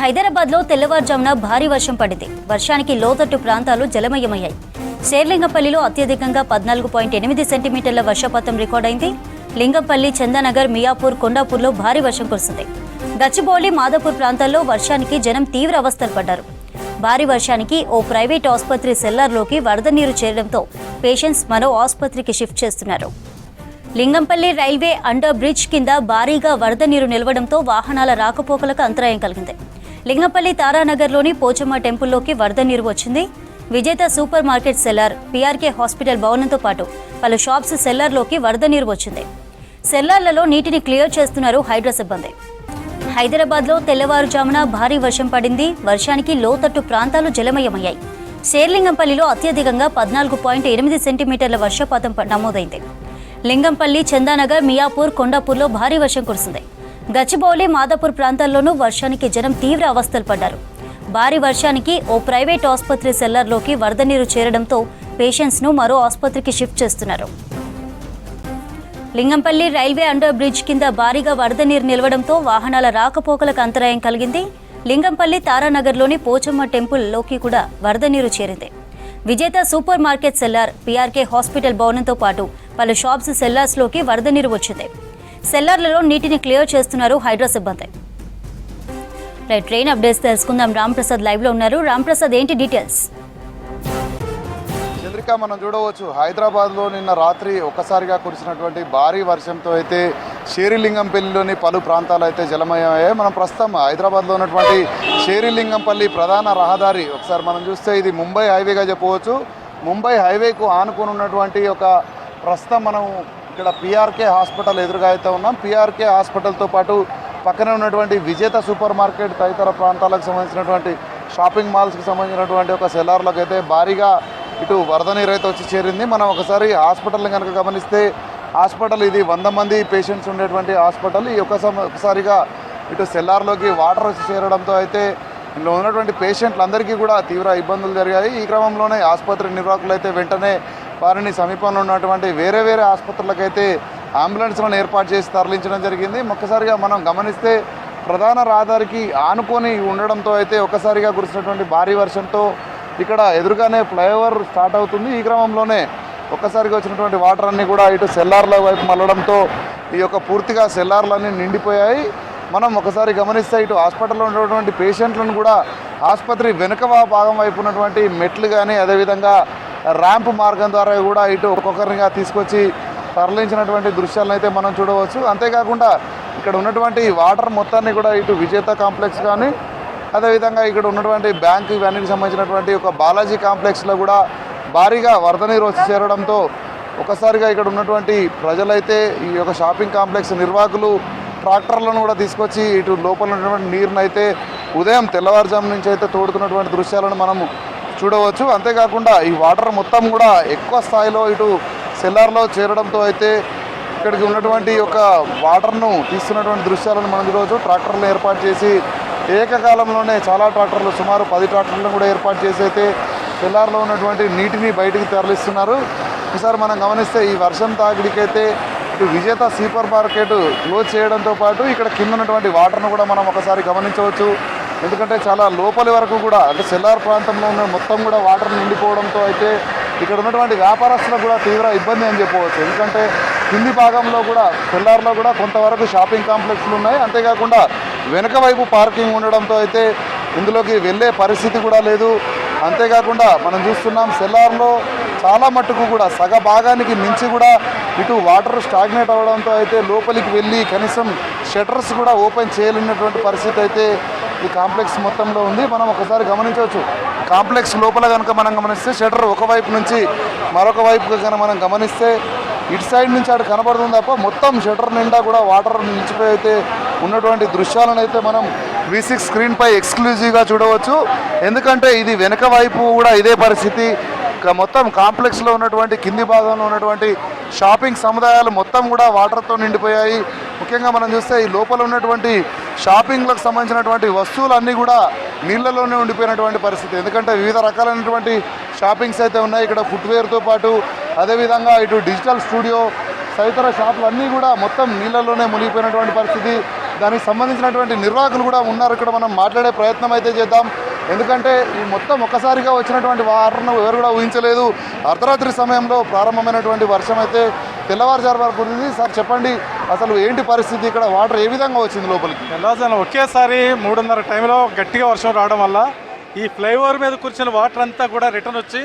హైదరాబాద్లో తెల్లవారుజామున భారీ వర్షం పడింది. వర్షానికి లోతట్టు ప్రాంతాలు జలమయమయ్యాయి. శేర్లింగంపల్లిలో అత్యధికంగా 14.8 సెంటీమీటర్ల వర్షపాతం రికార్డైంది. లింగంపల్లి, చందానగర్, మియాపూర్, కొండాపూర్లో భారీ వర్షం కురిసింది. గచ్చిబౌలి, మాదాపూర్ ప్రాంతాల్లో వర్షానికి జనం తీవ్ర అవస్థలు పడ్డారు. భారీ వర్షానికి ఓ ప్రైవేట్ ఆసుపత్రి సెల్లార్లోకి వరద నీరు చేరడంతో పేషెంట్స్ మరో ఆసుపత్రికి షిఫ్ట్ చేస్తున్నారు. లింగంపల్లి రైల్వే అండర్ బ్రిడ్జ్ కింద భారీగా వరద నీరు నిలవడంతో వాహనాల రాకపోకలకు అంతరాయం కలిగింది. లింగంపల్లి తారానగర్లోని పోచమ్మ టెంపుల్లోకి వరద నీరు వచ్చింది. Vijetha supermarket cellar, PRK hospital భవనంతో పాటు పలు షాప్స్ సెల్లార్లోకి వరద నీరు వచ్చింది. సెల్లార్లలో నీటిని క్లియర్ చేస్తున్నారు హైడ్రా సిబ్బంది. హైదరాబాద్లో తెల్లవారుజామున భారీ వర్షం పడింది. వర్షానికి లోతట్టు ప్రాంతాలు జలమయమయ్యాయి. శేర్లింగంపల్లిలో అత్యధికంగా 14.8 సెంటీమీటర్ల వర్షపాతం నమోదైంది. లింగంపల్లి, చందానగర్, మియాపూర్, కొండాపూర్లో భారీ వర్షం కురిసింది. గచ్చిబౌలి, మాదాపూర్ ప్రాంతాల్లోనూ వర్షానికి జనం తీవ్ర అవస్థలు పడ్డారు. భారీ వర్షానికి ఓ ప్రైవేట్ ఆసుపత్రి సెల్లార్లోకి వరద నీరు చేరడంతో పేషెంట్స్ను మరో ఆసుపత్రికి షిఫ్ట్ చేస్తున్నారు. లింగంపల్లి రైల్వే అండర్ బ్రిడ్జ్ కింద భారీగా వరద నీరు నిలవడంతో వాహనాల రాకపోకలకు అంతరాయం కలిగింది. లింగంపల్లి తారానగర్లోని పోచమ్మ టెంపుల్లోకి కూడా వరద నీరు చేరింది. Vijetha supermarket cellar, PRK hospital భవనంతో పాటు పలు షాప్స్ సెల్లార్స్లోకి వరద నీరు వచ్చింది. సెల్లార్లలో నీటిని క్లియర్ చేస్తున్నారు హైడ్రా సిబ్బంది. ట్రైన్ అప్డేట్స్ తెలుసుకుందాం. రాంప్రసాద్ లైవ్ లో ఉన్నారు. రాంప్రసాద్, ఏంటి డీటెయిల్స్? చంద్రిక, మనం చూడవచ్చు హైదరాబాద్లో నిన్న రాత్రి ఒక్కసారిగా కురిసినటువంటి భారీ వర్షంతో అయితే శేరిలింగంపల్లిలోని పలు ప్రాంతాలు అయితే జలమయమయ్యాయి. మనం ప్రస్తుతం హైదరాబాద్లో ఉన్నటువంటి శేరిలింగంపల్లి ప్రధాన రహదారి ఒకసారి మనం చూస్తే ఇది ముంబై హైవేగా చెప్పవచ్చు. ముంబై హైవేకు ఆనుకుని ఉన్నటువంటి ఒక ప్రస్తుతం మనం ఇక్కడ పీఆర్కే హాస్పిటల్ ఎదురుగా అయితే ఉన్నాం. పీఆర్కే హాస్పిటల్తో పాటు పక్కనే ఉన్నటువంటి విజేత సూపర్ మార్కెట్ తదితర ప్రాంతాలకు సంబంధించినటువంటి షాపింగ్ మాల్స్కి సంబంధించినటువంటి ఒక సెల్లార్లకు అయితే భారీగా ఇటు వరద నీరు అయితే వచ్చి చేరింది. మనం ఒకసారి హాస్పిటల్ని కనుక గమనిస్తే హాస్పిటల్ ఇది 100 మంది పేషెంట్స్ ఉండేటువంటి హాస్పిటల్. ఈ ఒకసారిగా ఇటు సెల్లార్లోకి వాటర్ వచ్చి చేరడంతో అయితే ఇందులో ఉన్నటువంటి పేషెంట్లందరికీ కూడా తీవ్ర ఇబ్బందులు జరిగాయి. ఈ క్రమంలోనే ఆసుపత్రి నిర్వాహకులు అయితే వెంటనే వారిని సమీపంలో ఉన్నటువంటి వేరే ఆసుపత్రులకైతే అంబులెన్స్లను ఏర్పాటు చేసి తరలించడం జరిగింది. ఒక్కసారిగా మనం గమనిస్తే ప్రధాన రహదారికి ఆనుకొని ఉండడంతో అయితే ఒక్కసారిగా కురిసినటువంటి భారీ వర్షంతో ఇక్కడ ఎదురుగానే ఫ్లైఓవర్ స్టార్ట్ అవుతుంది. ఈ క్రమంలోనే ఒక్కసారిగా వచ్చినటువంటి వాటర్ అన్నీ కూడా ఇటు సెల్లార్ల వైపు మళ్ళడంతో ఈ యొక్క పూర్తిగా సెల్లార్లన్నీ నిండిపోయాయి. మనం ఒకసారి గమనిస్తే ఇటు హాస్పిటల్లో ఉన్నటువంటి పేషెంట్లను కూడా ఆసుపత్రి వెనుక భాగం వైపు ఉన్నటువంటి మెట్లు కానీ అదేవిధంగా ర్యాంప్ మార్గం ద్వారా కూడా ఇటు ఒక్కొక్కరిగా తీసుకొచ్చి తరలించినటువంటి దృశ్యాలను అయితే మనం చూడవచ్చు. అంతేకాకుండా ఇక్కడ ఉన్నటువంటి వాటర్ మొత్తాన్ని కూడా ఇటు విజేత కాంప్లెక్స్ కానీ అదేవిధంగా ఇక్కడ ఉన్నటువంటి బ్యాంకు ఇవన్నిటికి సంబంధించినటువంటి ఒక బాలాజీ కాంప్లెక్స్లో కూడా భారీగా వరద నీరు వచ్చి చేరడంతో ఒకసారిగా ఇక్కడ ఉన్నటువంటి ప్రజలైతే ఈ యొక్క షాపింగ్ కాంప్లెక్స్ నిర్వాహకులు ట్రాక్టర్లను కూడా తీసుకొచ్చి ఇటు లోపల ఉన్నటువంటి నీరును అయితే ఉదయం తెల్లవారుజాము నుంచి అయితే తోడుతున్నటువంటి దృశ్యాలను మనము చూడవచ్చు. అంతేకాకుండా ఈ వాటర్ మొత్తం కూడా ఎక్కువ స్థాయిలో ఇటు సెల్లార్లో చేరడంతో అయితే ఇక్కడికి ఉన్నటువంటి ఒక వాటర్ను తీస్తున్నటువంటి దృశ్యాలను మనం చూడవచ్చు. ట్రాక్టర్లను ఏర్పాటు చేసి ఏకకాలంలోనే చాలా ట్రాక్టర్లు సుమారు 10 ట్రాక్టర్లను కూడా ఏర్పాటు చేసి అయితే సెల్లార్లో ఉన్నటువంటి నీటిని బయటికి తరలిస్తున్నారు. ఒకసారి మనం గమనిస్తే ఈ వర్షం తాకిడికైతే ఇటు విజేత సూపర్ మార్కెట్ క్లోజ్ చేయడంతో పాటు ఇక్కడ కింద ఉన్నటువంటి వాటర్ను కూడా మనం ఒకసారి గమనించవచ్చు. ఎందుకంటే చాలా లోపలి వరకు కూడా అంటే సెల్లార్ ప్రాంతంలో ఉన్న మొత్తం కూడా వాటర్ నిండిపోవడంతో అయితే ఇక్కడ ఉన్నటువంటి వ్యాపారస్తులకు కూడా తీవ్ర ఇబ్బంది అని చెప్పవచ్చు. ఎందుకంటే కింది భాగంలో కూడా సెల్లార్లో కూడా కొంతవరకు షాపింగ్ కాంప్లెక్స్లు ఉన్నాయి. అంతేకాకుండా వెనుక వైపు పార్కింగ్ ఉండడంతో అయితే ఇందులోకి వెళ్ళే పరిస్థితి కూడా లేదు. అంతేకాకుండా మనం చూస్తున్నాం సెల్లార్లో చాలా మట్టుకు కూడా సగ భాగానికి మించి కూడా ఇటు వాటర్ స్టాగ్నేట్ అవ్వడంతో అయితే లోపలికి వెళ్ళి కనీసం షట్టర్స్ కూడా ఓపెన్ చేయలేనటువంటి పరిస్థితి అయితే ఈ కాంప్లెక్స్ మొత్తంలో ఉంది. మనం ఒకసారి గమనించవచ్చు. కాంప్లెక్స్ లోపల కనుక మనం గమనిస్తే షట్టర్ ఒకవైపు నుంచి మరొక వైపుగా కనుక మనం గమనిస్తే ఇటు సైడ్ నుంచి అటు కనబడుతుంది తప్ప మొత్తం షట్టర్ నిండా కూడా వాటర్ నిలిచిపోయి అయితే ఉన్నటువంటి దృశ్యాలను అయితే మనం V6 స్క్రీన్పై ఎక్స్క్లూజివ్గా చూడవచ్చు. ఎందుకంటే ఇది వెనక వైపు కూడా ఇదే పరిస్థితి. మొత్తం కాంప్లెక్స్లో ఉన్నటువంటి కింది భాగంలో ఉన్నటువంటి షాపింగ్ సముదాయాలు మొత్తం కూడా వాటర్తో నిండిపోయాయి. ముఖ్యంగా మనం చూస్తే ఈ లోపల ఉన్నటువంటి షాపింగ్లకు సంబంధించినటువంటి వస్తువులన్నీ కూడా నీళ్ళలోనే ఉండిపోయినటువంటి పరిస్థితి. ఎందుకంటే వివిధ రకాలైనటువంటి షాపింగ్స్ అయితే ఉన్నాయి. ఇక్కడ ఫుట్వేర్తో పాటు అదేవిధంగా ఇటు డిజిటల్ స్టూడియో తదితర షాపులు అన్నీ కూడా మొత్తం నీళ్ళలోనే మునిగిపోయినటువంటి పరిస్థితి. దానికి సంబంధించినటువంటి నిర్వాహకులు కూడా ఉన్నారు. ఇక్కడ మనం మాట్లాడే ప్రయత్నం అయితే చేద్దాం. ఎందుకంటే ఈ మొత్తం ఒక్కసారిగా వచ్చినటువంటి వాటర్ను ఎవరు కూడా ఊహించలేదు. అర్ధరాత్రి సమయంలో ప్రారంభమైనటువంటి వర్షం అయితే తెల్లవారుజాము వరకు ఉంది. సార్ చెప్పండి, అసలు ఏంటి పరిస్థితి, ఇక్కడ వాటర్ ఏ విధంగా వచ్చింది లోపలికి? తెల్లవారుజాము ఒకేసారి 3:30 టైంలో గట్టిగా వర్షం రావడం వల్ల ఈ ఫ్లైఓవర్ మీద కూర్చున్న వాటర్ అంతా కూడా రిటర్న్ వచ్చి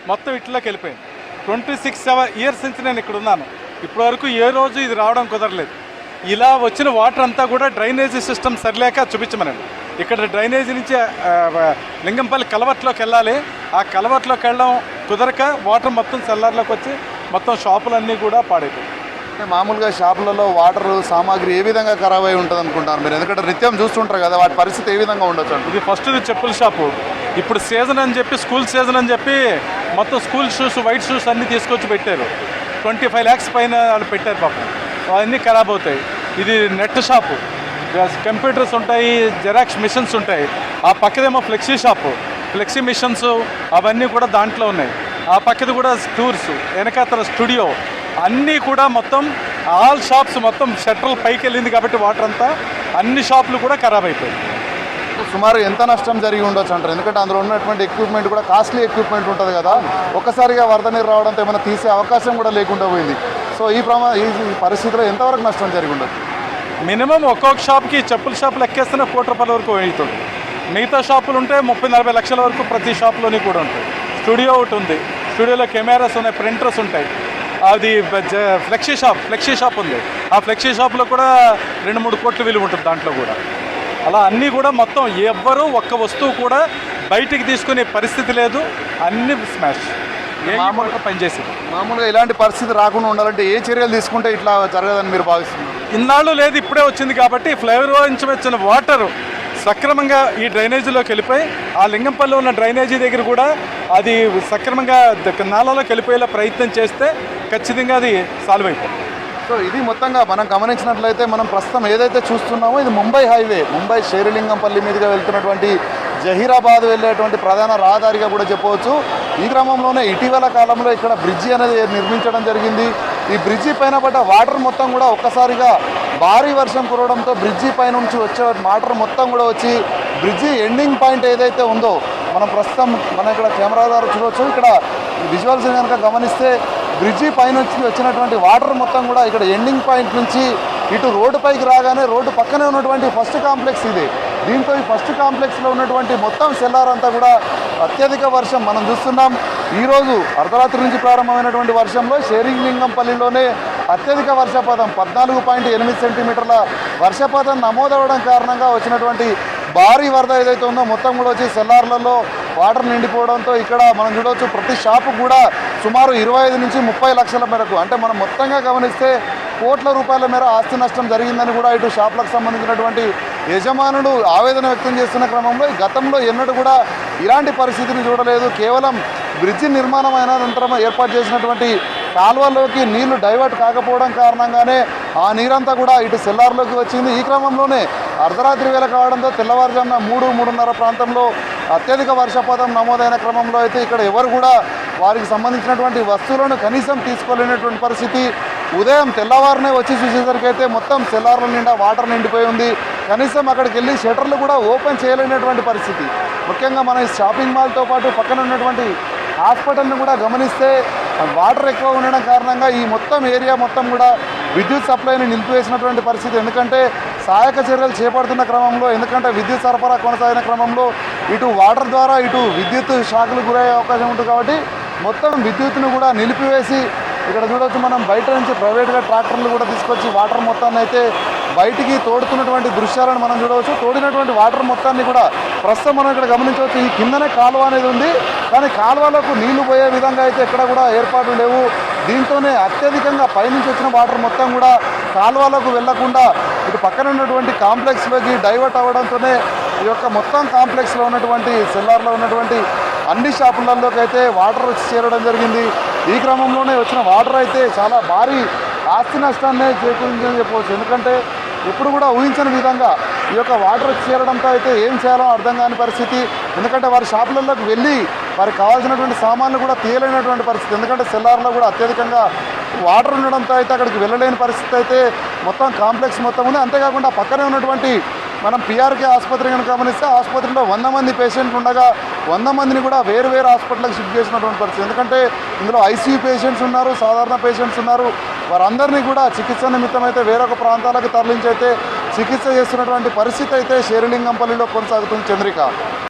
మొత్తం ఇట్లోకి వెళ్ళిపోయింది. 26 ఇయర్స్ నుంచి నేను ఇక్కడ ఉన్నాను, ఇప్పటివరకు ఏ రోజు ఇది రావడం కుదరలేదు. ఇలా వచ్చిన వాటర్ అంతా కూడా డ్రైనేజీ సిస్టమ్ సరిలేక చూపించమనండి. ఇక్కడ డ్రైనేజీ నుంచి లింగంపల్లి కలవట్లోకి వెళ్ళాలి. ఆ కలవట్లోకి వెళ్ళడం కుదరక వాటర్ మొత్తం సెల్లార్లోకి వచ్చి మొత్తం షాపులన్నీ కూడా పాడైపోయాయి. మామూలుగా షాపులలో వాటర్ సామాగ్రి ఏ విధంగా ఖరాబ్ అయి ఉంటుంది అనుకుంటారు మీరు? ఎందుకంటే నిత్యం చూస్తుంటారు కదా, వాటి పరిస్థితి ఏ విధంగా ఉండొచ్చు అంటే? ఇది ఫస్ట్ చెప్పుల షాపు. ఇప్పుడు సీజన్ అని చెప్పి, స్కూల్ సీజన్ అని చెప్పి మొత్తం స్కూల్ షూస్, వైట్ షూస్ అన్నీ తీసుకొచ్చి పెట్టారు. 25 lakhs పైన వాళ్ళు పెట్టారు పాపం, అవన్నీ ఖరాబ్ అవుతాయి. ఇది నెట్ షాపు, కంప్యూటర్స్ ఉంటాయి, జెరాక్స్ మిషన్స్ ఉంటాయి. ఆ పక్కదేమో ఫ్లెక్సీ షాపు, ఫ్లెక్సీ మిషన్స్ అవన్నీ కూడా దాంట్లో ఉన్నాయి. ఆ పక్కది కూడా టూర్స్, వెనకాతల స్టూడియో, అన్నీ కూడా మొత్తం ఆల్ షాప్స్ మొత్తం షట్టర్లు పైకి వెళ్ళింది కాబట్టి వాటర్ అంతా అన్ని షాపులు కూడా ఖరాబ్ అయిపోయాయి. సుమారు ఎంత నష్టం జరిగి ఉండొచ్చు అంటారు? ఎందుకంటే అందులో ఉన్నటువంటి ఎక్విప్మెంట్ కూడా కాస్ట్లీ ఎక్విప్మెంట్ ఉంటుంది కదా, ఒక్కసారిగా వరద నీరు రావడంతో ఏమైనా తీసే అవకాశం కూడా లేకుండా పోయింది. సో ఈ పరిస్థితిలో ఎంతవరకు నష్టం జరిగి ఉండొచ్చు? మినిమం ఒక్కొక్క షాప్కి చెప్పుల షాపులు ఎక్కేస్తేనే 1 కోటి రూపాయల వరకు అవుతుంది. మిగతా షాపులు ఉంటే 30-40 లక్షల వరకు ప్రతి షాప్లోని కూడా ఉంటాయి. స్టూడియో ఒకటి ఉంది, స్టూడియోలో కెమెరాస్ ఉన్నాయి, ప్రింటర్స్ ఉంటాయి. అది ఫ్లెక్సీ షాప్ ఉంది. ఆ ఫ్లెక్సీ షాప్లో కూడా 2-3 కోట్ల విలువ ఉంటుంది దాంట్లో కూడా. అలా అన్నీ కూడా మొత్తం ఎవ్వరూ ఒక్క వస్తువు కూడా బయటికి తీసుకునే పరిస్థితి లేదు, అన్ని స్మాష్. మామూలుగా పనిచేసింది. మామూలుగా ఇలాంటి పరిస్థితి రాకుండా ఉండాలంటే ఏ చర్యలు తీసుకుంటే ఇట్లా జరగదని మీరు భావిస్తున్నారు? ఇన్నాళ్ళు లేదు, ఇప్పుడే వచ్చింది కాబట్టి ఫ్లైఓవర్ నుంచి వచ్చిన వాటర్ సక్రమంగా ఈ డ్రైనేజీలోకి వెళ్ళిపోయి ఆ లింగంపల్లి ఉన్న డ్రైనేజీ దగ్గర కూడా అది సక్రమంగా నాలాలోకి వెళ్ళిపోయేలా ప్రయత్నం చేస్తే ఖచ్చితంగా అది సాల్వ్ అయిపోతుంది. సో ఇది మొత్తంగా మనం గమనించినట్లయితే మనం ప్రస్తుతం ఏదైతే చూస్తున్నామో ఇది ముంబై హైవే, ముంబై షేరిలింగంపల్లి మీదుగా వెళ్తున్నటువంటి జహీరాబాద్ వెళ్ళేటువంటి ప్రధాన రహదారిగా కూడా చెప్పవచ్చు. ఈ క్రమంలోనే ఇటీవల కాలంలో ఇక్కడ బ్రిడ్జి అనేది నిర్మించడం జరిగింది. ఈ బ్రిడ్జి పైన పడ్డ వాటర్ మొత్తం కూడా ఒక్కసారిగా భారీ వర్షం కురవడంతో బ్రిడ్జి పై నుంచి వచ్చే వాటర్ మొత్తం కూడా వచ్చి బ్రిడ్జి ఎండింగ్ పాయింట్ ఏదైతే ఉందో మనం ప్రస్తుతం ఇక్కడ కెమెరా ద్వారా చూడవచ్చు. ఇక్కడ విజువల్స్ కనుక గమనిస్తే బ్రిడ్జి పైనుంచి వచ్చినటువంటి వాటర్ మొత్తం కూడా ఇక్కడ ఎండింగ్ పాయింట్ నుంచి ఇటు రోడ్డుపైకి రాగానే రోడ్డు పక్కనే ఉన్నటువంటి ఫస్ట్ కాంప్లెక్స్ ఇది. దీంతో ఈ ఫస్ట్ కాంప్లెక్స్లో ఉన్నటువంటి మొత్తం సెల్లార్ అంతా కూడా అత్యధిక వర్షం మనం చూస్తున్నాం. ఈరోజు అర్ధరాత్రి నుంచి ప్రారంభమైనటువంటి వర్షంలో షేరిలింగంపల్లిలోనే అత్యధిక వర్షపాతం 14.8 సెంటీమీటర్ల వర్షపాతం నమోదవడం కారణంగా వచ్చినటువంటి భారీ వరద ఏదైతే ఉందో మొత్తం కూడా వచ్చి సెల్లార్లలో వాటర్ నిండిపోవడంతో ఇక్కడ మనం చూడవచ్చు ప్రతి షాపు కూడా సుమారు 25 నుంచి 30 లక్షల మేరకు, అంటే మనం మొత్తంగా గమనిస్తే కోట్ల రూపాయల మేర ఆస్తి నష్టం జరిగిందని కూడా ఇటు షాపులకు సంబంధించినటువంటి యజమానులు ఆవేదన వ్యక్తం చేస్తున్న క్రమంలో గతంలో ఎన్నడూ కూడా ఇలాంటి పరిస్థితిని చూడలేదు. కేవలం బ్రిడ్జి నిర్మాణం అయిన అనంతరం ఏర్పాటు చేసినటువంటి కాలువలోకి నీళ్లు డైవర్ట్ కాకపోవడం కారణంగానే ఆ నీరంతా కూడా ఇటు సెల్లార్లోకి వచ్చింది. ఈ క్రమంలోనే అర్ధరాత్రి వేళ కావడంతో తెల్లవారుజామున 3-3:30 ప్రాంతంలో అత్యధిక వర్షపాతం నమోదైన క్రమంలో అయితే ఇక్కడ ఎవరు కూడా వారికి సంబంధించినటువంటి వస్తువులను కనీసం తీసుకోలేనటువంటి పరిస్థితి. ఉదయం తెల్లవారునే వచ్చి చూసేసరికి అయితే మొత్తం సెల్లార్ల నిండా వాటర్ నిండిపోయి ఉంది. కనీసం అక్కడికి వెళ్ళి షట్టర్లు కూడా ఓపెన్ చేయలేనటువంటి పరిస్థితి. ముఖ్యంగా మన షాపింగ్ మాల్తో పాటు పక్కన ఉన్నటువంటి హాస్పిటల్ని కూడా గమనిస్తే వాటర్ ఎక్కువ ఉండడం కారణంగా ఈ మొత్తం ఏరియా మొత్తం కూడా విద్యుత్ సప్లైని నిలిపివేసినటువంటి పరిస్థితి. ఎందుకంటే సహాయక చర్యలు చేపడుతున్న క్రమంలో, ఎందుకంటే విద్యుత్ సరఫరా కొనసాగిన క్రమంలో ఇటు వాటర్ ద్వారా ఇటు విద్యుత్ షాకులు గురయ్యే అవకాశం ఉంటుంది కాబట్టి మొత్తం విద్యుత్తును కూడా నిలిపివేసి ఇక్కడ చూడవచ్చు మనం బయట నుంచి ప్రైవేట్గా ట్రాక్టర్లు కూడా తీసుకొచ్చి వాటర్ మొత్తాన్ని అయితే బయటికి తోడుతున్నటువంటి దృశ్యాలను మనం చూడవచ్చు. తోడినటువంటి వాటర్ మొత్తాన్ని కూడా ప్రస్తుతం మనం ఇక్కడ గమనించవచ్చు. ఈ కిందనే కాలువ అనేది ఉంది, కానీ కాలువలకు నీళ్లు పోయే విధంగా అయితే ఎక్కడ కూడా ఏర్పాట్లు లేవు. దీంతోనే అత్యధికంగా పైనుంచి వచ్చిన వాటర్ మొత్తం కూడా కాలువలకు వెళ్లకుండా ఇటు పక్కన ఉన్నటువంటి కాంప్లెక్స్లోకి డైవర్ట్ అవ్వడంతోనే ఈ యొక్క మొత్తం కాంప్లెక్స్లో ఉన్నటువంటి సెల్లార్లో ఉన్నటువంటి అన్ని షాపులలోకి అయితే వాటర్ వచ్చి చేరడం జరిగింది. ఈ క్రమంలోనే వచ్చిన వాటర్ అయితే చాలా భారీ ఆస్తి నష్టాన్ని చేకూరిందని చెప్పవచ్చు. ఎందుకంటే ఎప్పుడు కూడా ఊహించని విధంగా ఈ యొక్క వాటర్ వచ్చి చేరడంతో అయితే ఏం చేయాలో అర్థం కాని పరిస్థితి. ఎందుకంటే వారి షాపులలోకి వెళ్ళి వారికి కావాల్సినటువంటి సామాన్లు కూడా తీయలేనటువంటి పరిస్థితి. ఎందుకంటే సెల్లార్లో కూడా అత్యధికంగా వాటర్ ఉండడంతో అయితే అక్కడికి వెళ్ళలేని పరిస్థితి అయితే మొత్తం కాంప్లెక్స్ మొత్తం ఉంది. అంతేకాకుండా పక్కనే ఉన్నటువంటి మనం పిఆర్కే ఆసుపత్రి కనుక గమనిస్తే ఆసుపత్రిలో 100 మంది పేషెంట్లు ఉండగా 100 మందిని కూడా వేరు వేరు హాస్పిటల్కి షిఫ్ట్ చేసినటువంటి పరిస్థితి. ఎందుకంటే ఇందులో ఐసీయూ పేషెంట్స్ ఉన్నారు, సాధారణ పేషెంట్స్ ఉన్నారు. వారందరినీ కూడా చికిత్స నిమిత్తం అయితే వేరొక ప్రాంతాలకు తరలించి అయితే చికిత్స చేస్తున్నటువంటి పరిస్థితి అయితే శేరిలింగంపల్లిలో కొనసాగుతుంది. చంద్రిక.